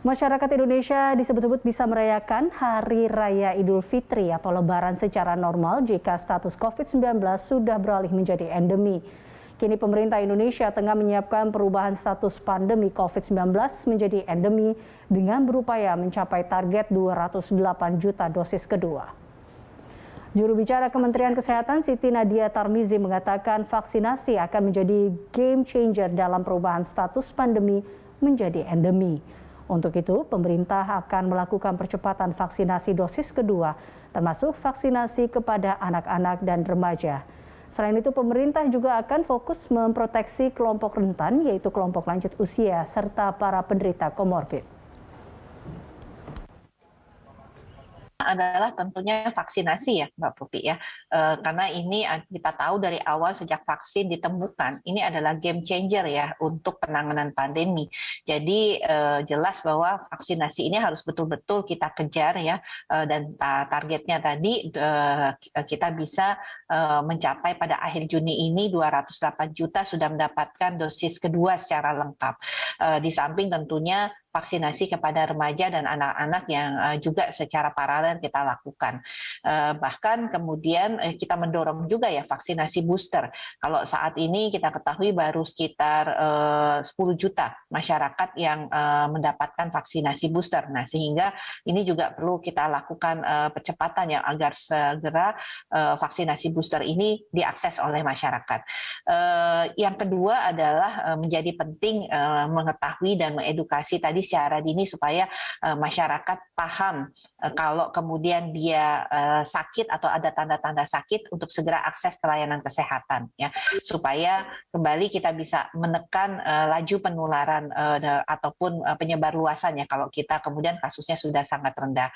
Masyarakat Indonesia disebut-sebut bisa merayakan Hari Raya Idul Fitri atau Lebaran secara normal jika status COVID-19 sudah beralih menjadi endemi. Kini pemerintah Indonesia tengah menyiapkan perubahan status pandemi COVID-19 menjadi endemi dengan berupaya mencapai target 208 juta dosis kedua. Juru bicara Kementerian Kesehatan Siti Nadia Tarmizi mengatakan vaksinasi akan menjadi game changer dalam perubahan status pandemi menjadi endemi. Untuk itu, pemerintah akan melakukan percepatan vaksinasi dosis kedua, termasuk vaksinasi kepada anak-anak dan remaja. Selain itu, pemerintah juga akan fokus memproteksi kelompok rentan, yaitu kelompok lanjut usia, serta para penderita komorbid. Adalah tentunya vaksinasi ya Mbak Pupi ya, karena ini kita tahu dari awal sejak vaksin ditemukan ini adalah game changer ya untuk penanganan pandemi. Jadi jelas bahwa vaksinasi ini harus betul-betul kita kejar ya, dan targetnya tadi kita bisa mencapai pada akhir Juni ini 208 juta sudah mendapatkan dosis kedua secara lengkap. Di samping tentunya vaksinasi kepada remaja dan anak-anak yang juga secara paralel kita lakukan. Bahkan kemudian kita mendorong juga ya vaksinasi booster. Kalau saat ini kita ketahui baru sekitar 10 juta masyarakat yang mendapatkan vaksinasi booster. Nah, sehingga ini juga perlu kita lakukan percepatan ya agar segera vaksinasi booster ini diakses oleh masyarakat. Yang kedua adalah menjadi penting mengetahui dan mengedukasi tadi secara dini supaya masyarakat paham kalau kemudian dia sakit atau ada tanda-tanda sakit untuk segera akses ke layanan kesehatan ya, supaya kembali kita bisa menekan laju penularan ataupun penyebar luasannya kalau kita kemudian kasusnya sudah sangat rendah.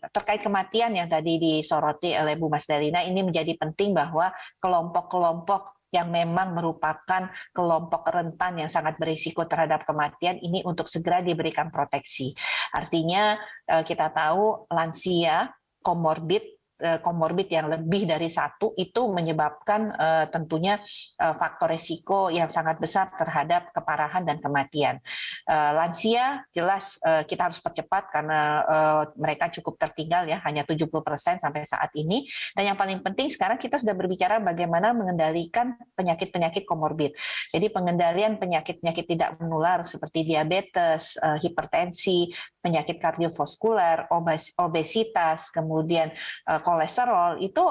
Terkait kematian yang tadi disoroti oleh Bu Mas Dalina, ini menjadi penting bahwa kelompok-kelompok yang memang merupakan kelompok rentan yang sangat berisiko terhadap kematian ini untuk segera diberikan proteksi. Artinya kita tahu lansia, komorbid yang lebih dari satu itu menyebabkan tentunya faktor risiko yang sangat besar terhadap keparahan dan kematian. Lansia jelas kita harus percepat karena mereka cukup tertinggal ya, hanya 70% sampai saat ini. Dan yang paling penting sekarang kita sudah berbicara bagaimana mengendalikan penyakit-penyakit komorbid. Jadi pengendalian penyakit-penyakit tidak menular seperti diabetes, hipertensi, penyakit kardiovaskular, obesitas, kemudian kolesterol itu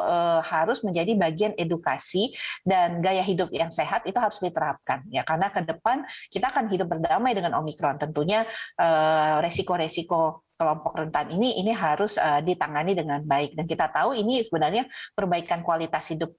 harus menjadi bagian edukasi, dan gaya hidup yang sehat itu harus diterapkan ya, karena ke depan kita akan hidup berdamai dengan Omikron. Tentunya resiko-resiko kelompok rentan ini harus ditangani dengan baik, dan kita tahu ini sebenarnya perbaikan kualitas hidup